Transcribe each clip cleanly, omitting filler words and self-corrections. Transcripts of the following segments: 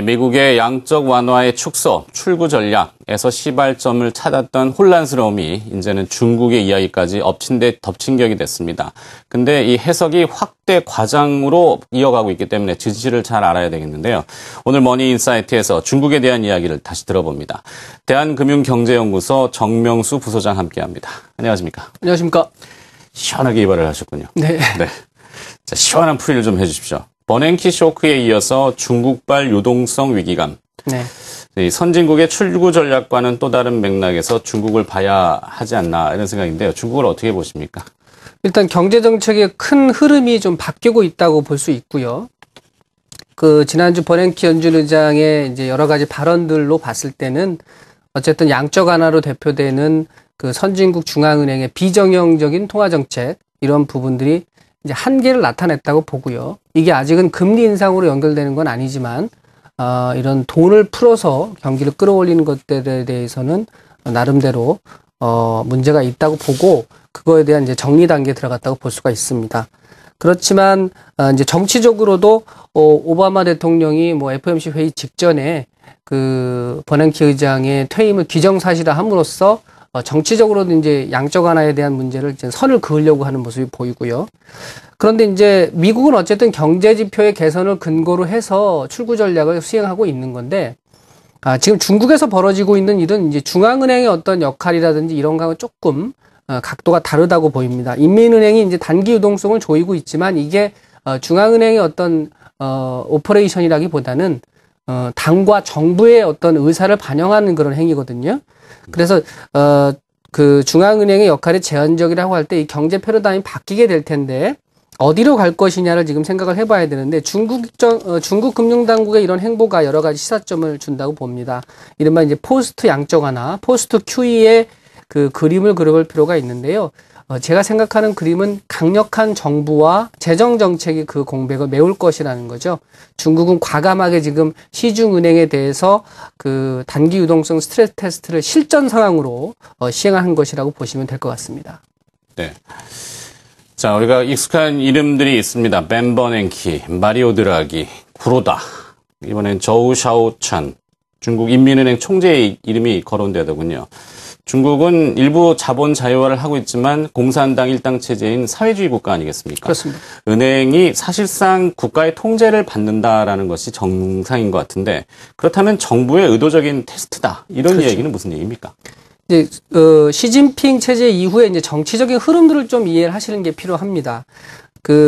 네, 미국의 양적 완화의 축소, 출구 전략에서 시발점을 찾았던 혼란스러움이 이제는 중국의 이야기까지 엎친 데 덮친 격이 됐습니다. 근데 이 해석이 확대 과장으로 이어가고 있기 때문에 진실을 잘 알아야 되겠는데요. 오늘 머니인사이트에서 중국에 대한 이야기를 다시 들어봅니다. 대한금융경제연구소 정명수 부소장 함께합니다. 안녕하십니까? 안녕하십니까? 시원하게 이발을 하셨군요. 네. 자, 시원한 풀이를 좀 해주십시오. 버냉키 쇼크에 이어서 중국발 유동성 위기감. 네. 선진국의 출구 전략과는 또 다른 맥락에서 중국을 봐야 하지 않나 이런 생각인데요. 중국을 어떻게 보십니까? 일단 경제정책의 큰 흐름이 좀 바뀌고 있다고 볼 수 있고요. 지난주 버냉키 연준 의장의 이제 여러 가지 발언들로 봤을 때는 어쨌든 양적 완화로 대표되는 선진국 중앙은행의 비정형적인 통화정책 이런 부분들이 이제 한계를 나타냈다고 보고요. 이게 아직은 금리 인상으로 연결되는 건 아니지만 이런 돈을 풀어서 경기를 끌어올리는 것들에 대해서는 나름대로 문제가 있다고 보고 그거에 대한 이제 정리 단계에 들어갔다고 볼 수가 있습니다. 그렇지만 이제 정치적으로도 오바마 대통령이 FOMC 회의 직전에 버냉키 의장의 퇴임을 기정사실화함으로써 정치적으로도 이제 양적 완화에 대한 문제를 이제 선을 그으려고 하는 모습이 보이고요. 그런데 이제 미국은 어쨌든 경제 지표의 개선을 근거로 해서 출구 전략을 수행하고 있는 건데, 지금 중국에서 벌어지고 있는 일은 이제 중앙은행의 어떤 역할이라든지 이런 거하고 조금 각도가 다르다고 보입니다. 인민은행이 이제 단기 유동성을 조이고 있지만 이게 중앙은행의 어떤 오퍼레이션이라기보다는 당과 정부의 어떤 의사를 반영하는 그런 행위거든요. 그래서 중앙은행의 역할이 제한적이라고 할 때 이 경제 패러다임이 바뀌게 될 텐데 어디로 갈 것이냐를 지금 생각을 해봐야 되는데 중국 금융당국의 이런 행보가 여러 가지 시사점을 준다고 봅니다. 이른바 이제 포스트 양적 완화, 포스트 QE의 그림을 그려볼 필요가 있는데요. 제가 생각하는 그림은 강력한 정부와 재정 정책이 그 공백을 메울 것이라는 거죠. 중국은 과감하게 지금 시중은행에 대해서 단기 유동성 스트레스 테스트를 실전 상황으로 시행한 것이라고 보시면 될 것 같습니다. 네. 자, 우리가 익숙한 이름들이 있습니다. 벤 버냉키, 마리오 드라기, 구로다. 이번엔 저우 샤오찬, 중국 인민은행 총재의 이름이 거론되더군요. 중국은 일부 자본 자유화를 하고 있지만 공산당 일당 체제인 사회주의 국가 아니겠습니까? 그렇습니다. 은행이 사실상 국가의 통제를 받는다라는 것이 정상인 것 같은데 그렇다면 정부의 의도적인 테스트다 이런 그렇죠. 얘기는 무슨 얘기입니까? 이제 시진핑 체제 이후에 이제 정치적인 흐름들을 좀 이해를 하시는 게 필요합니다.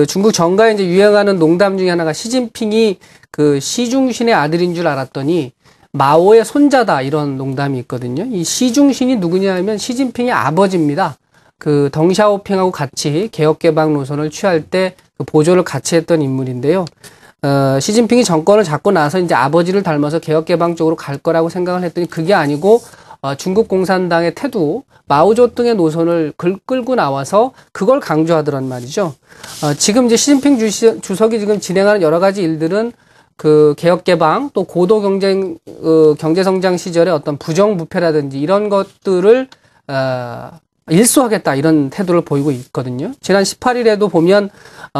중국 정가에 이제 유행하는 농담 중에 하나가 시진핑이 시중신의 아들인 줄 알았더니 마오의 손자다 이런 농담이 있거든요. 이 시중신이 누구냐 하면 시진핑의 아버지입니다. 덩샤오핑하고 같이 개혁개방 노선을 취할 때 보조를 같이 했던 인물인데요. 시진핑이 정권을 잡고 나서 이제 아버지를 닮아서 개혁개방 쪽으로 갈 거라고 생각을 했더니 그게 아니고 중국 공산당의 태도, 마오쩌둥의 노선을 끌고 나와서 그걸 강조하더란 말이죠. 지금 이제 시진핑 주석이 지금 진행하는 여러 가지 일들은 개혁개방 또 고도경제성장 시절의 어떤 부정부패라든지 이런 것들을 일소하겠다 이런 태도를 보이고 있거든요. 지난 18일에도 보면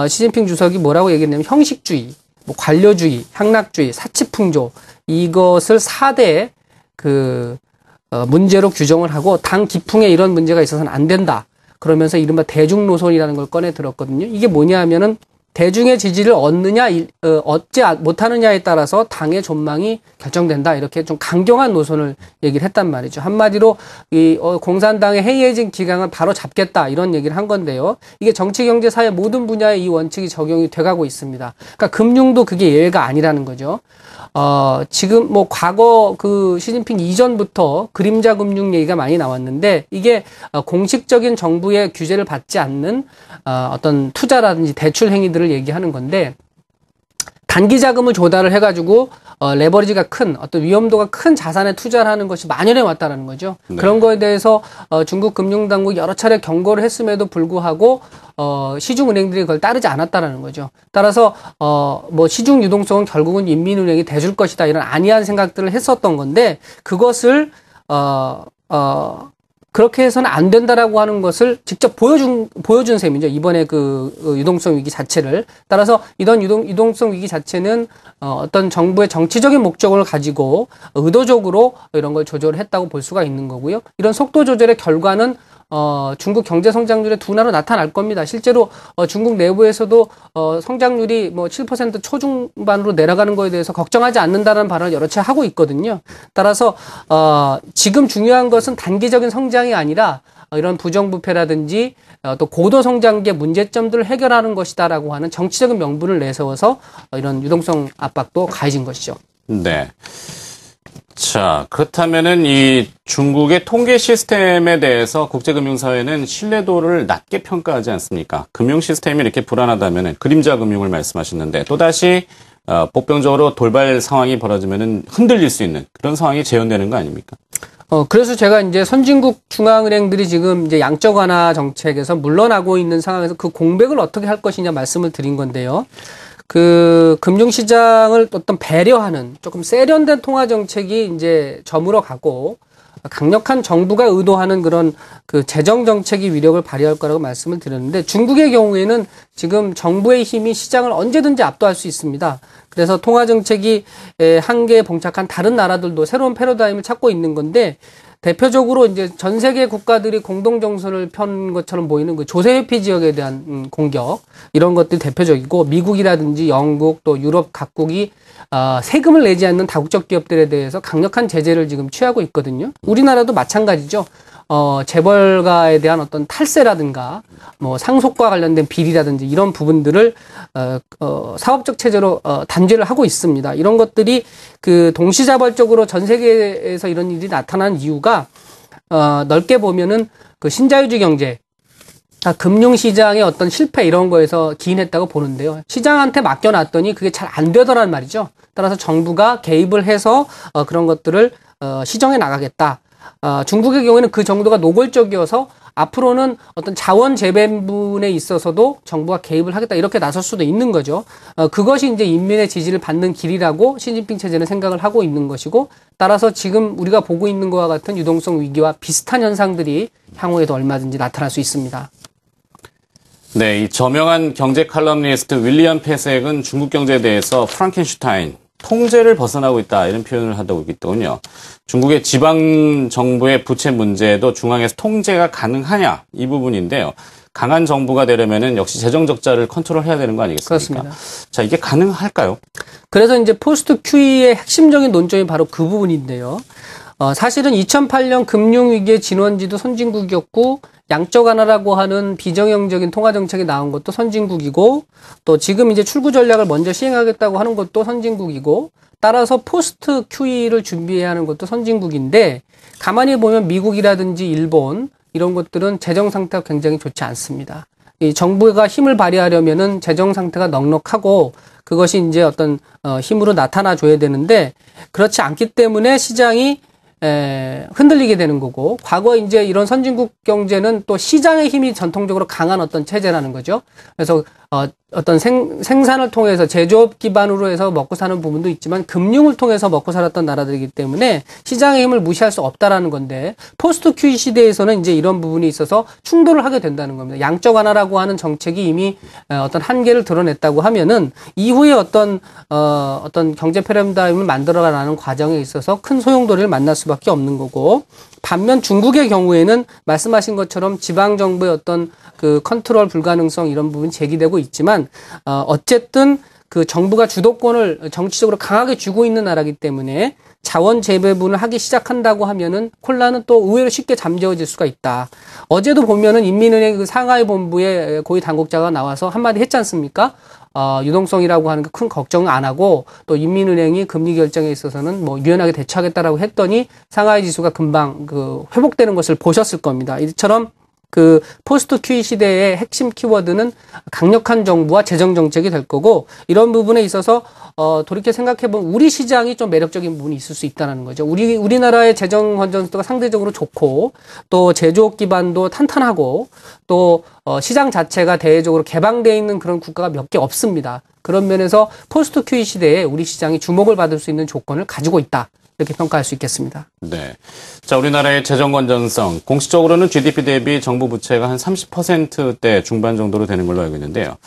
시진핑 주석이 뭐라고 얘기했냐면 형식주의, 관료주의, 향락주의, 사치풍조 이것을 4대 문제로 규정을 하고 당 기풍에 이런 문제가 있어서는 안 된다. 그러면서 이른바 대중노선이라는 걸 꺼내 들었거든요. 이게 뭐냐 하면은 대중의 지지를 얻느냐, 얻지 못하느냐에 따라서 당의 전망이 결정된다. 이렇게 좀 강경한 노선을 얘기를 했단 말이죠. 한마디로, 공산당의 해이해진 기강을 바로 잡겠다. 이런 얘기를 한 건데요. 이게 정치, 경제, 사회 모든 분야에 이 원칙이 적용이 돼가고 있습니다. 그러니까 금융도 그게 예외가 아니라는 거죠. 지금 과거 시진핑 이전부터 그림자 금융 얘기가 많이 나왔는데 이게 공식적인 정부의 규제를 받지 않는 어떤 투자라든지 대출 행위들을 얘기하는 건데 단기 자금을 조달을 해가지고 레버리지가 큰 어떤 위험도가 큰 자산에 투자를 하는 것이 만연해 왔다라는 거죠. 네. 그런 거에 대해서 중국 금융당국이 여러 차례 경고를 했음에도 불구하고 시중은행들이 그걸 따르지 않았다라는 거죠. 따라서 시중 유동성은 결국은 인민은행이 대줄 것이다 이런 안이한 생각들을 했었던 건데 그것을 그렇게 해서는 안 된다라고 하는 것을 직접 보여준 셈이죠. 이번에 그 유동성 위기 자체를. 따라서 이런 유동성 위기 자체는 어떤 정부의 정치적인 목적을 가지고 의도적으로 이런 걸 조절했다고 볼 수가 있는 거고요. 이런 속도 조절의 결과는 중국 경제 성장률의 둔화로 나타날 겁니다. 실제로 중국 내부에서도 성장률이 뭐 7% 초중반으로 내려가는 거에 대해서 걱정하지 않는다는 발언을 여러 차례 하고 있거든요. 따라서 지금 중요한 것은 단기적인 성장이 아니라 이런 부정부패라든지 또 고도성장기의 문제점들을 해결하는 것이다라고 하는 정치적인 명분을 내세워서 이런 유동성 압박도 가해진 것이죠. 네. 자, 그렇다면은 이 중국의 통계 시스템에 대해서 국제금융사회는 신뢰도를 낮게 평가하지 않습니까? 금융 시스템이 이렇게 불안하다면은 그림자 금융을 말씀하셨는데 또다시 복병적으로 돌발 상황이 벌어지면은 흔들릴 수 있는 그런 상황이 재현되는 거 아닙니까? 그래서 제가 이제 선진국 중앙은행들이 지금 이제 양적 완화 정책에서 물러나고 있는 상황에서 그 공백을 어떻게 할 것이냐 말씀을 드린 건데요. 그 금융시장을 어떤 배려하는 조금 세련된 통화 정책이 이제 저물어 가고 강력한 정부가 의도하는 그런 그 재정 정책이 위력을 발휘할 거라고 말씀을 드렸는데 중국의 경우에는 지금 정부의 힘이 시장을 언제든지 압도할 수 있습니다. 그래서 통화 정책이 한계에 봉착한 다른 나라들도 새로운 패러다임을 찾고 있는 건데 대표적으로 이제 전 세계 국가들이 공동 정선을 편 것처럼 보이는 그 조세 회피 지역에 대한 공격 이런 것들이 대표적이고 미국이라든지 영국 또 유럽 각국이 세금을 내지 않는 다국적 기업들에 대해서 강력한 제재를 지금 취하고 있거든요. 우리나라도 마찬가지죠. 재벌가에 대한 어떤 탈세라든가 뭐 상속과 관련된 비리라든지 이런 부분들을 사업적 체제로 단죄를 하고 있습니다. 이런 것들이 그 동시자발적으로 전 세계에서 이런 일이 나타난 이유가 넓게 보면은 그 신자유주의 경제 금융시장의 어떤 실패 이런 거에서 기인했다고 보는데요. 시장한테 맡겨놨더니 그게 잘 안 되더란 말이죠. 따라서 정부가 개입을 해서 그런 것들을 시정해 나가겠다. 중국의 경우에는 그 정도가 노골적이어서 앞으로는 어떤 자원 재배분에 있어서도 정부가 개입을 하겠다 이렇게 나설 수도 있는 거죠. 그것이 이제 인민의 지지를 받는 길이라고 시진핑 체제는 생각을 하고 있는 것이고 따라서 지금 우리가 보고 있는 것과 같은 유동성 위기와 비슷한 현상들이 향후에도 얼마든지 나타날 수 있습니다. 네, 이 저명한 경제 칼럼니스트 윌리엄 패색은 중국 경제에 대해서 프랑켄슈타인, 통제를 벗어나고 있다 이런 표현을 하고 있더군요. 중국의 지방 정부의 부채 문제도 중앙에서 통제가 가능하냐 이 부분인데요. 강한 정부가 되려면은 역시 재정 적자를 컨트롤해야 되는 거 아니겠습니까? 그렇습니다. 자, 이게 가능할까요? 그래서 이제 포스트 QE의 핵심적인 논점이 바로 그 부분인데요. 사실은 2008년 금융위기의 진원지도 선진국이었고 양적 완화라고 하는 비정형적인 통화 정책이 나온 것도 선진국이고 또 지금 이제 출구 전략을 먼저 시행하겠다고 하는 것도 선진국이고 따라서 포스트 QE를 준비해야 하는 것도 선진국인데 가만히 보면 미국이라든지 일본 이런 것들은 재정 상태가 굉장히 좋지 않습니다. 이 정부가 힘을 발휘하려면은 재정 상태가 넉넉하고 그것이 이제 어떤 힘으로 나타나 줘야 되는데 그렇지 않기 때문에 시장이 흔들리게 되는 거고 과거 이제 이런 선진국 경제는 또 시장의 힘이 전통적으로 강한 어떤 체제라는 거죠. 그래서 어떤 생산을 통해서 제조업 기반으로 해서 먹고 사는 부분도 있지만 금융을 통해서 먹고 살았던 나라들이기 때문에 시장의 힘을 무시할 수 없다라는 건데 포스트 QE 시대에서는 이제 이런 부분이 있어서 충돌을 하게 된다는 겁니다. 양적 완화라고 하는 정책이 이미 어떤 한계를 드러냈다고 하면은 이후에 어떤 경제 패러다임을 만들어가는 과정에 있어서 큰 소용돌이를 만날 수밖에 없는 거고 반면 중국의 경우에는 말씀하신 것처럼 지방 정부의 어떤 그 컨트롤 불가능성 이런 부분이 제기되고 있지만 어쨌든 그 정부가 주도권을 정치적으로 강하게 쥐고 있는 나라이기 때문에 자원 재배분을 하기 시작한다고 하면은 콜라는 또 의외로 쉽게 잠재워질 수가 있다. 어제도 보면은 인민은행 그 상하이 본부의 고위 당국자가 나와서 한마디 했지 않습니까? 유동성이라고 하는 거 큰 걱정을 안 하고 또 인민은행이 금리 결정에 있어서는 뭐 유연하게 대처하겠다라고 했더니 상하이 지수가 금방 그 회복되는 것을 보셨을 겁니다. 이처럼 그 포스트 QE 시대의 핵심 키워드는 강력한 정부와 재정 정책이 될 거고 이런 부분에 있어서 돌이켜 생각해보면 우리 시장이 좀 매력적인 부분이 있을 수 있다는 거죠. 우리나라의 재정 건전도가 상대적으로 좋고 또 제조업 기반도 탄탄하고 또 시장 자체가 대외적으로 개방되어 있는 그런 국가가 몇 개 없습니다. 그런 면에서 포스트 QE 시대에 우리 시장이 주목을 받을 수 있는 조건을 가지고 있다. 이렇게 평가할 수 있겠습니다. 네. 자, 우리나라의 재정 건전성, 공식적으로는 GDP 대비 정부 부채가 한 30%대 중반 정도로 되는 걸로 알고 있는데요.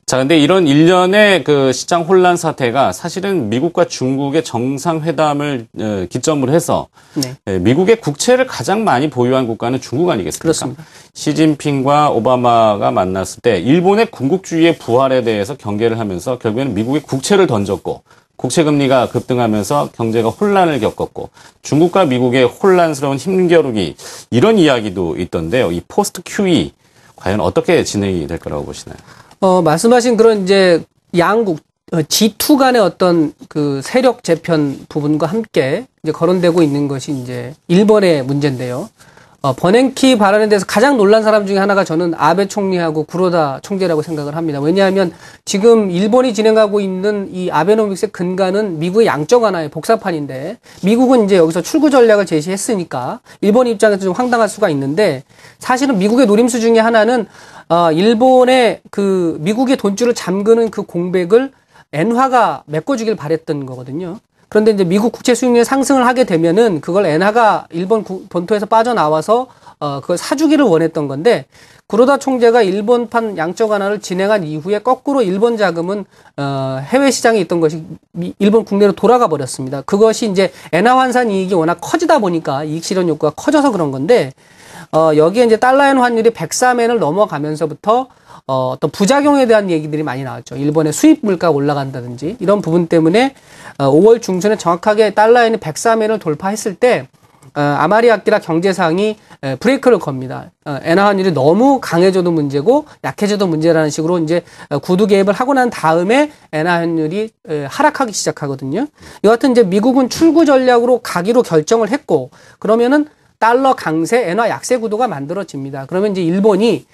자, 근데 이런 일련의 그 시장 혼란 사태가 사실은 미국과 중국의 정상회담을 기점으로 해서 네. 미국의 국채를 가장 많이 보유한 국가는 중국 아니겠습니까? 그렇습니다. 시진핑과 오바마가 만났을 때 일본의 군국주의의 부활에 대해서 경계를 하면서 결국에는 미국의 국채를 던졌고 국채 금리가 급등하면서 경제가 혼란을 겪었고 중국과 미국의 혼란스러운 힘겨루기 이런 이야기도 있던데요. 이 포스트 QE 과연 어떻게 진행이 될 거라고 보시나요? 말씀하신 그런 이제 양국 G2 간의 어떤 그 세력 재편 부분과 함께 이제 거론되고 있는 것이 이제 일본의 문제인데요. 버냉키 발언에 대해서 가장 놀란 사람 중에 하나가 저는 아베 총리하고 구로다 총재라고 생각을 합니다. 왜냐하면 지금 일본이 진행하고 있는 이 아베노믹스의 근간은 미국의 양적 완화의 복사판인데 미국은 이제 여기서 출구 전략을 제시했으니까 일본 입장에서 좀 황당할 수가 있는데 사실은 미국의 노림수 중에 하나는 일본의 그 미국의 돈줄을 잠그는 그 공백을 엔화가 메꿔주길 바랬던 거거든요. 그런데 이제 미국 국채 수익률이 상승을 하게 되면은 그걸 엔화가 일본 본토에서 빠져나와서 그걸 사주기를 원했던 건데 구로다 총재가 일본판 양적 완화를 진행한 이후에 거꾸로 일본 자금은 해외 시장에 있던 것이 일본 국내로 돌아가 버렸습니다. 그것이 이제 엔화 환산 이익이 워낙 커지다 보니까 이익 실현 욕구가 커져서 그런 건데 여기에 이제 달러엔 환율이 103엔을 넘어가면서부터 어떤 부작용에 대한 얘기들이 많이 나왔죠. 일본의 수입 물가가 올라간다든지 이런 부분 때문에 5월 중순에 정확하게 달러엔이 103엔을 돌파했을 때 아마리 아키라 경제상이 브레이크를 겁니다. 엔화 환율이 너무 강해져도 문제고 약해져도 문제라는 식으로 이제 구두 개입을 하고 난 다음에 엔화 환율이 하락하기 시작하거든요. 여하튼 이제 미국은 출구 전략으로 가기로 결정을 했고 그러면은 달러 강세, 엔화 약세 구도가 만들어집니다. 그러면 이제 일본이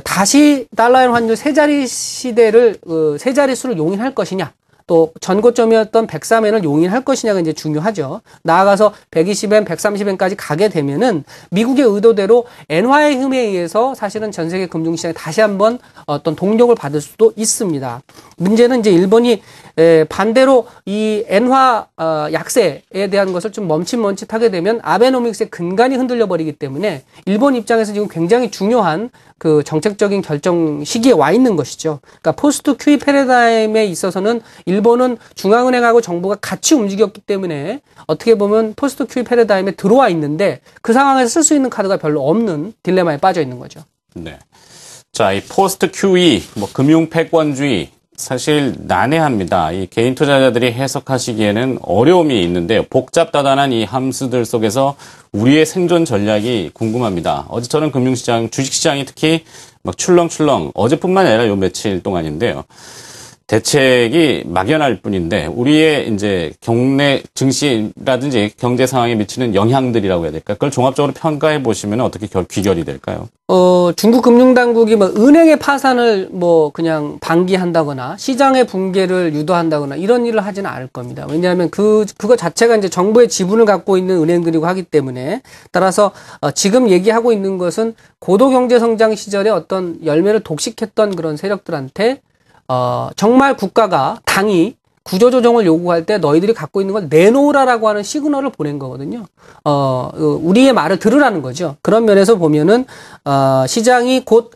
다시 달러엔 환율 세자리 시대를 세자릿수를 용인할 것이냐, 또 전고점이었던 103엔을 용인할 것이냐가 이제 중요하죠. 나아가서 120엔, 130엔까지 가게 되면은 미국의 의도대로 엔화의 힘에 의해서 사실은 전 세계 금융시장에 다시 한번 어떤 동력을 받을 수도 있습니다. 문제는 이제 일본이 반대로 이 엔화 약세에 대한 것을 좀 멈칫멈칫하게 되면 아베노믹스의 근간이 흔들려 버리기 때문에 일본 입장에서 지금 굉장히 중요한 그 정책적인 결정 시기에 와 있는 것이죠. 그러니까 포스트 QE 패러다임에 있어서는 일본은 중앙은행하고 정부가 같이 움직였기 때문에 어떻게 보면 포스트 QE 패러다임에 들어와 있는데 그 상황에서 쓸 수 있는 카드가 별로 없는 딜레마에 빠져 있는 거죠. 네. 자, 이 포스트 QE, 금융 패권주의 사실 난해합니다. 이 개인 투자자들이 해석하시기에는 어려움이 있는데요. 복잡다단한 이 함수들 속에서 우리의 생존 전략이 궁금합니다. 어제 저는 금융시장, 주식시장이 특히 막 출렁출렁 어제뿐만 아니라 요 며칠 동안인데요. 대책이 막연할 뿐인데 우리의 이제 경내 증시라든지 경제 상황에 미치는 영향들이라고 해야 될까? 그걸 종합적으로 평가해 보시면 어떻게 귀결이 될까요? 중국 금융당국이 은행의 파산을 그냥 방기한다거나 시장의 붕괴를 유도한다거나 이런 일을 하지는 않을 겁니다. 왜냐하면 그거 자체가 이제 정부의 지분을 갖고 있는 은행들이고 하기 때문에 따라서 지금 얘기하고 있는 것은 고도 경제 성장 시절에 어떤 열매를 독식했던 그런 세력들한테 정말 국가가 당이 구조조정을 요구할 때 너희들이 갖고 있는 걸 내놓으라라고 하는 시그널을 보낸 거거든요. 우리의 말을 들으라는 거죠. 그런 면에서 보면은, 시장이 곧,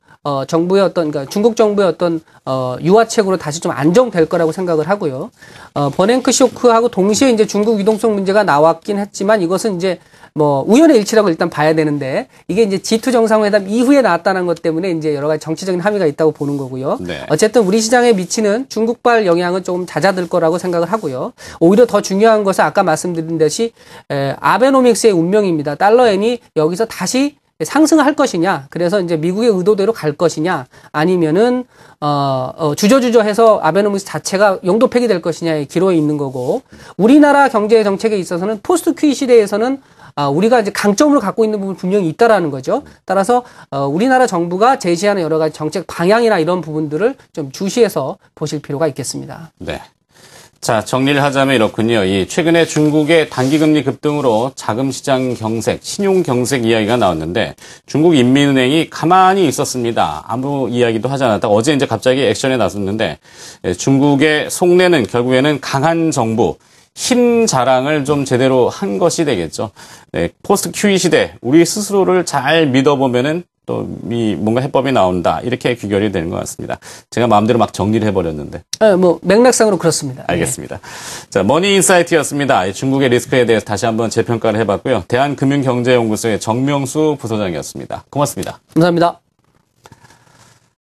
정부의 그러니까 중국 정부의 어떤, 유화책으로 다시 좀 안정될 거라고 생각을 하고요. 버냉크 쇼크하고 동시에 이제 중국 유동성 문제가 나왔긴 했지만 이것은 이제 우연의 일치라고 일단 봐야 되는데, 이게 이제 G2 정상회담 이후에 나왔다는 것 때문에 이제 여러 가지 정치적인 함의가 있다고 보는 거고요. 네. 어쨌든 우리 시장에 미치는 중국발 영향은 조금 잦아들 거라고 생각을 하고요. 오히려 더 중요한 것은 아까 말씀드린 듯이, 아베노믹스의 운명입니다. 달러엔이 여기서 다시 상승할 것이냐, 그래서 이제 미국의 의도대로 갈 것이냐, 아니면은, 주저주저해서 아베노믹스 자체가 용도 폐기될 것이냐의 기로에 있는 거고, 우리나라 경제 정책에 있어서는 포스트 QE 시대에서는 우리가 이제 강점으로 갖고 있는 부분 분명히 있다라는 거죠. 따라서 우리나라 정부가 제시하는 여러 가지 정책 방향이나 이런 부분들을 좀 주시해서 보실 필요가 있겠습니다. 네. 자, 정리를 하자면 이렇군요. 최근에 중국의 단기금리 급등으로 자금시장 경색, 신용 경색 이야기가 나왔는데 중국 인민은행이 가만히 있었습니다. 아무 이야기도 하지 않았다가 어제 이제 갑자기 액션에 나섰는데 중국의 속내는 결국에는 강한 정부, 힘 자랑을 좀 제대로 한 것이 되겠죠. 네, 포스트 QE 시대 우리 스스로를 잘 믿어보면은 또 뭔가 해법이 나온다 이렇게 귀결이 되는 것 같습니다. 제가 마음대로 막 정리를 해버렸는데. 뭐 맥락상으로 그렇습니다. 알겠습니다. 자, 머니인사이트였습니다. 중국의 리스크에 대해서 다시 한번 재평가를 해봤고요. 대한금융경제연구소의 정명수 부소장이었습니다. 고맙습니다. 감사합니다.